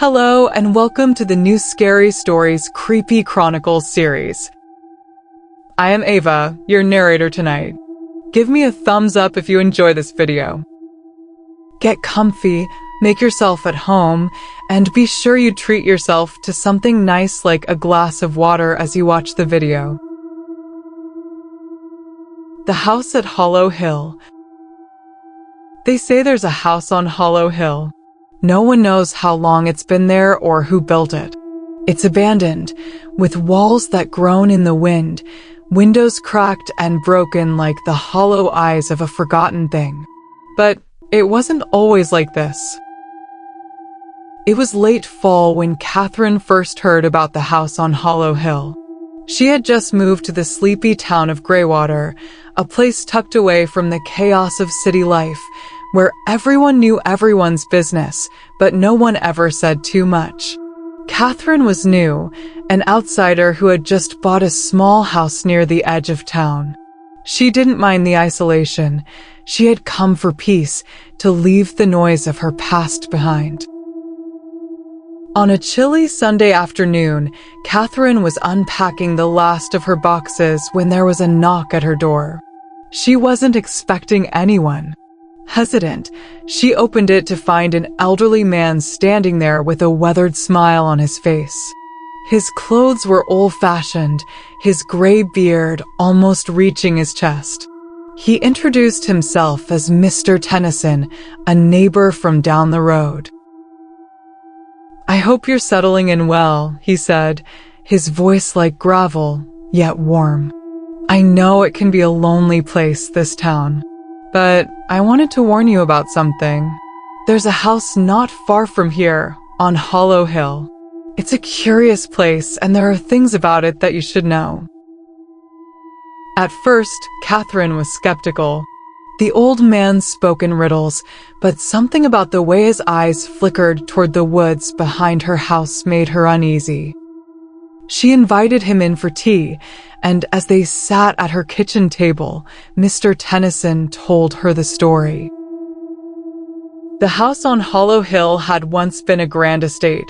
Hello and welcome to the new Scary Stories Creepy Chronicles series. I am Ava, your narrator tonight. Give me a thumbs up if you enjoy this video. Get comfy, make yourself at home, and be sure you treat yourself to something nice like a glass of water as you watch the video. The House at Hollow Hill. They say there's a house on Hollow Hill. No one knows how long it's been there or who built it. It's abandoned, with walls that groan in the wind, windows cracked and broken like the hollow eyes of a forgotten thing. But it wasn't always like this. It was late fall when Catherine first heard about the house on Hollow Hill. She had just moved to the sleepy town of Greywater, a place tucked away from the chaos of city life, where everyone knew everyone's business, but no one ever said too much. Catherine was new, an outsider who had just bought a small house near the edge of town. She didn't mind the isolation. She had come for peace, to leave the noise of her past behind. On a chilly Sunday afternoon, Catherine was unpacking the last of her boxes when there was a knock at her door. She wasn't expecting anyone. Hesitant, she opened it to find an elderly man standing there with a weathered smile on his face. His clothes were old-fashioned, his gray beard almost reaching his chest. He introduced himself as Mr. Tennyson, a neighbor from down the road. "I hope you're settling in well," he said, his voice like gravel, yet warm. "I know it can be a lonely place, this town. But I wanted to warn you about something. There's a house not far from here, on Hollow Hill. It's a curious place, and there are things about it that you should know." At first, Catherine was skeptical. The old man spoke in riddles, but something about the way his eyes flickered toward the woods behind her house made her uneasy. She invited him in for tea, and as they sat at her kitchen table, Mr. Tennyson told her the story. The house on Hollow Hill had once been a grand estate.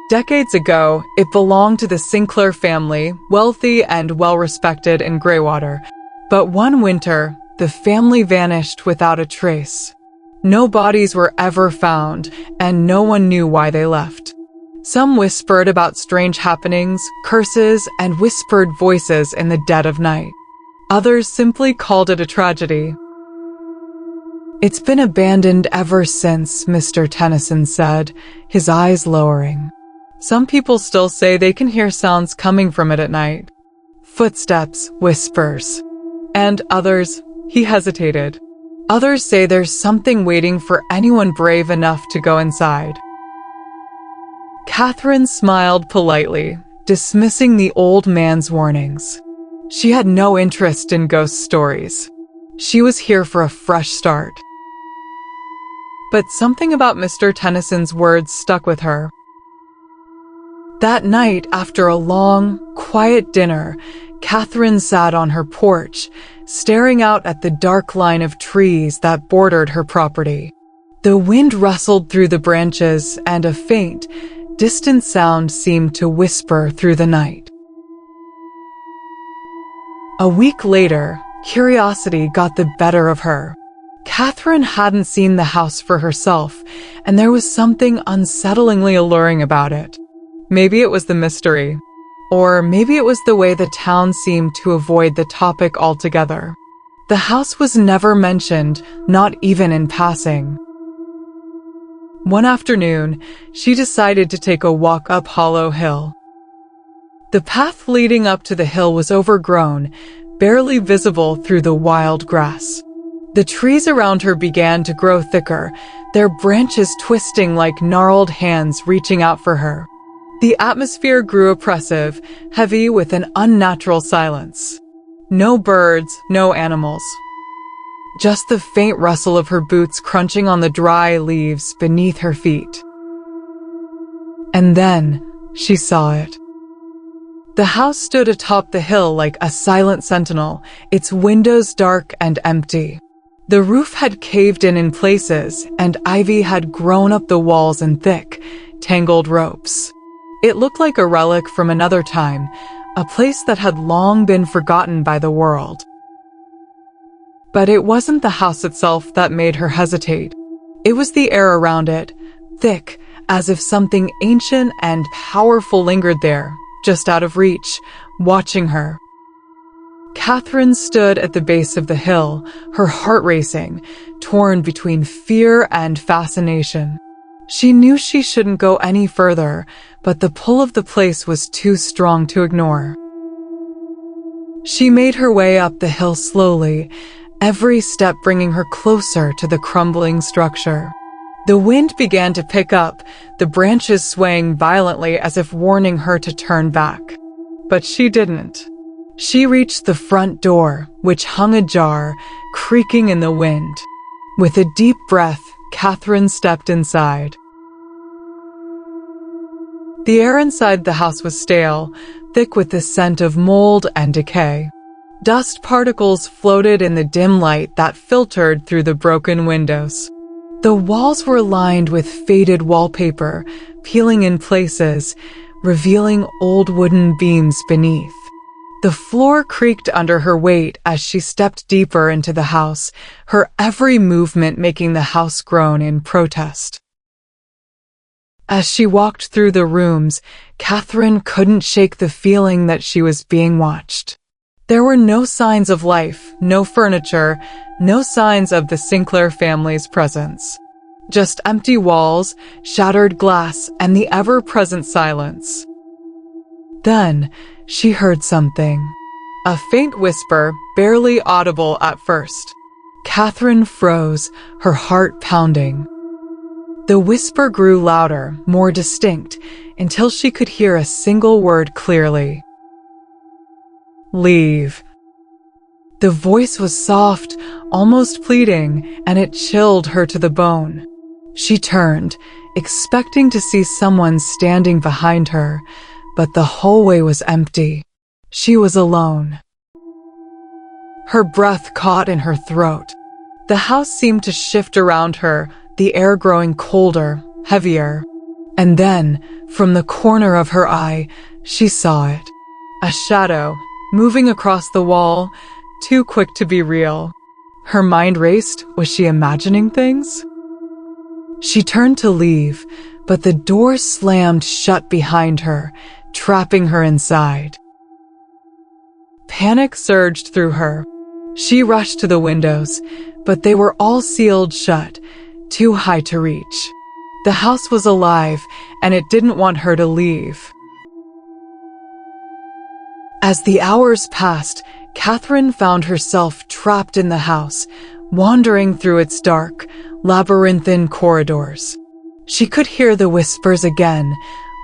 Decades ago, it belonged to the Sinclair family, wealthy and well-respected in Greywater. But one winter, the family vanished without a trace. No bodies were ever found, and no one knew why they left. Some whispered about strange happenings, curses, and whispered voices in the dead of night. Others simply called it a tragedy. "It's been abandoned ever since," Mr. Tennyson said, his eyes lowering. "Some people still say they can hear sounds coming from it at night. Footsteps, whispers. And others," he hesitated. "Others say there's something waiting for anyone brave enough to go inside." Catherine smiled politely, dismissing the old man's warnings. She had no interest in ghost stories. She was here for a fresh start. But something about Mr. Tennyson's words stuck with her. That night, after a long, quiet dinner, Catherine sat on her porch, staring out at the dark line of trees that bordered her property. The wind rustled through the branches, and a faint, distant sound seemed to whisper through the night. A week later, curiosity got the better of her. Catherine hadn't seen the house for herself, and there was something unsettlingly alluring about it. Maybe it was the mystery, or maybe it was the way the town seemed to avoid the topic altogether. The house was never mentioned, not even in passing. One afternoon, she decided to take a walk up Hollow Hill. The path leading up to the hill was overgrown, barely visible through the wild grass. The trees around her began to grow thicker, their branches twisting like gnarled hands reaching out for her. The atmosphere grew oppressive, heavy with an unnatural silence. No birds, no animals. Just the faint rustle of her boots crunching on the dry leaves beneath her feet. And then she saw it. The house stood atop the hill like a silent sentinel, its windows dark and empty. The roof had caved in places, and ivy had grown up the walls in thick, tangled ropes. It looked like a relic from another time, a place that had long been forgotten by the world. But it wasn't the house itself that made her hesitate. It was the air around it, thick, as if something ancient and powerful lingered there, just out of reach, watching her. Catherine stood at the base of the hill, her heart racing, torn between fear and fascination. She knew she shouldn't go any further, but the pull of the place was too strong to ignore. She made her way up the hill slowly, every step bringing her closer to the crumbling structure. The wind began to pick up, the branches swaying violently as if warning her to turn back. But she didn't. She reached the front door, which hung ajar, creaking in the wind. With a deep breath, Catherine stepped inside. The air inside the house was stale, thick with the scent of mold and decay. Dust particles floated in the dim light that filtered through the broken windows. The walls were lined with faded wallpaper, peeling in places, revealing old wooden beams beneath. The floor creaked under her weight as she stepped deeper into the house, her every movement making the house groan in protest. As she walked through the rooms, Catherine couldn't shake the feeling that she was being watched. There were no signs of life, no furniture, no signs of the Sinclair family's presence. Just empty walls, shattered glass, and the ever-present silence. Then, she heard something. A faint whisper, barely audible at first. Catherine froze, her heart pounding. The whisper grew louder, more distinct, until she could hear a single word clearly. Leave. The voice was soft, almost pleading, and it chilled her to the bone. She turned, expecting to see someone standing behind her, but the hallway was empty. She was alone. Her breath caught in her throat. The house seemed to shift around her, the air growing colder, heavier. And then, from the corner of her eye, she saw it. A shadow, moving across the wall, too quick to be real. Her mind raced. Was she imagining things? She turned to leave, but the door slammed shut behind her, trapping her inside. Panic surged through her. She rushed to the windows, but they were all sealed shut, too high to reach. The house was alive, and it didn't want her to leave. As the hours passed, Catherine found herself trapped in the house, wandering through its dark, labyrinthine corridors. She could hear the whispers again,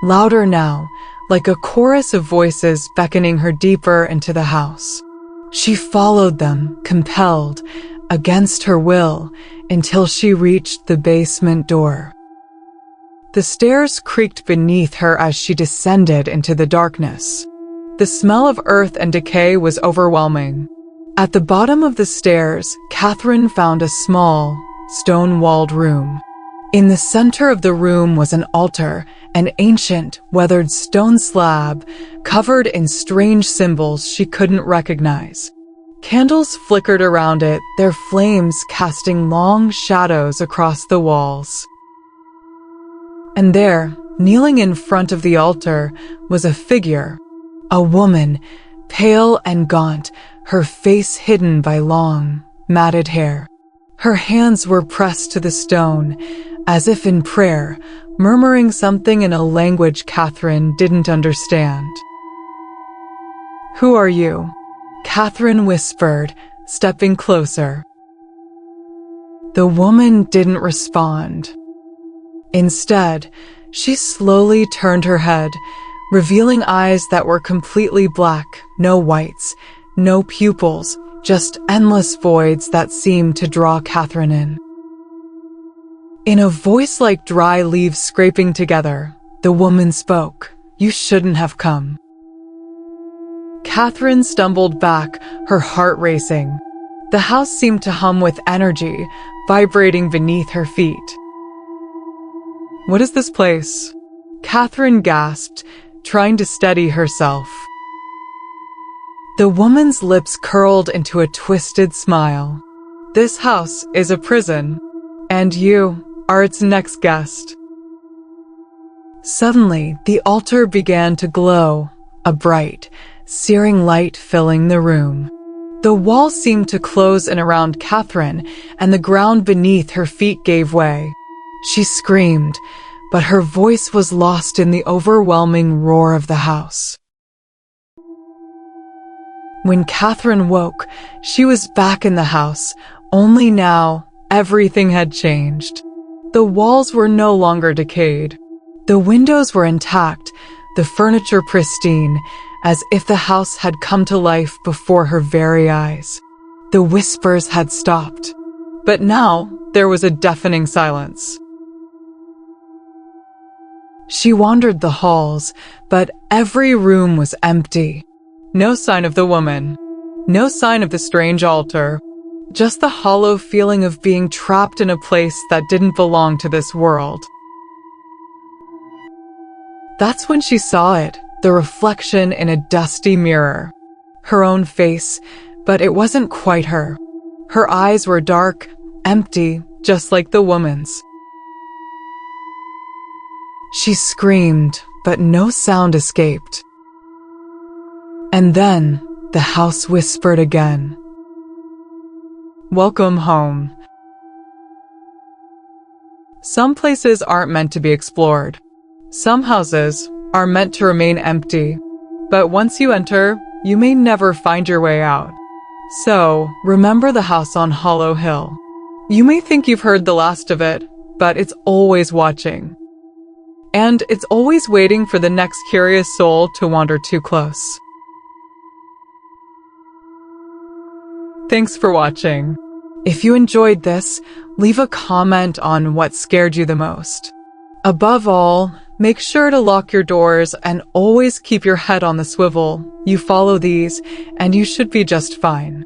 louder now, like a chorus of voices beckoning her deeper into the house. She followed them, compelled, against her will, until she reached the basement door. The stairs creaked beneath her as she descended into the darkness. The smell of earth and decay was overwhelming. At the bottom of the stairs, Catherine found a small, stone-walled room. In the center of the room was an altar, an ancient, weathered stone slab, covered in strange symbols she couldn't recognize. Candles flickered around it, their flames casting long shadows across the walls. And there, kneeling in front of the altar, was a figure, a woman, pale and gaunt, her face hidden by long, matted hair. Her hands were pressed to the stone, as if in prayer, murmuring something in a language Catherine didn't understand. "Who are you?" Catherine whispered, stepping closer. The woman didn't respond. Instead, she slowly turned her head, revealing eyes that were completely black, no whites, no pupils, just endless voids that seemed to draw Catherine in. In a voice like dry leaves scraping together, the woman spoke. "You shouldn't have come." Catherine stumbled back, her heart racing. The house seemed to hum with energy, vibrating beneath her feet. "What is this place?" Catherine gasped, trying to steady herself. The woman's lips curled into a twisted smile. This house is a prison, and you are its next guest. Suddenly, the altar began to glow, a bright, searing light filling the room. The wall seemed to close in around Catherine, and the ground beneath her feet gave way. She screamed, but her voice was lost in the overwhelming roar of the house. When Catherine woke, she was back in the house, only now everything had changed. The walls were no longer decayed. The windows were intact, the furniture pristine, as if the house had come to life before her very eyes. The whispers had stopped, but now there was a deafening silence. She wandered the halls, but every room was empty. No sign of the woman, no sign of the strange altar, just the hollow feeling of being trapped in a place that didn't belong to this world. That's when she saw it, the reflection in a dusty mirror. Her own face, but it wasn't quite her. Her eyes were dark, empty, just like the woman's. She screamed, but no sound escaped. And then the house whispered again. Welcome home. Some places aren't meant to be explored. Some houses are meant to remain empty, but once you enter, you may never find your way out. So, remember the house on Hollow Hill. You may think you've heard the last of it, but it's always watching. And it's always waiting for the next curious soul to wander too close. Thanks for watching. If you enjoyed this, leave a comment on what scared you the most. Above all, make sure to lock your doors and always keep your head on the swivel. You follow these, and you should be just fine.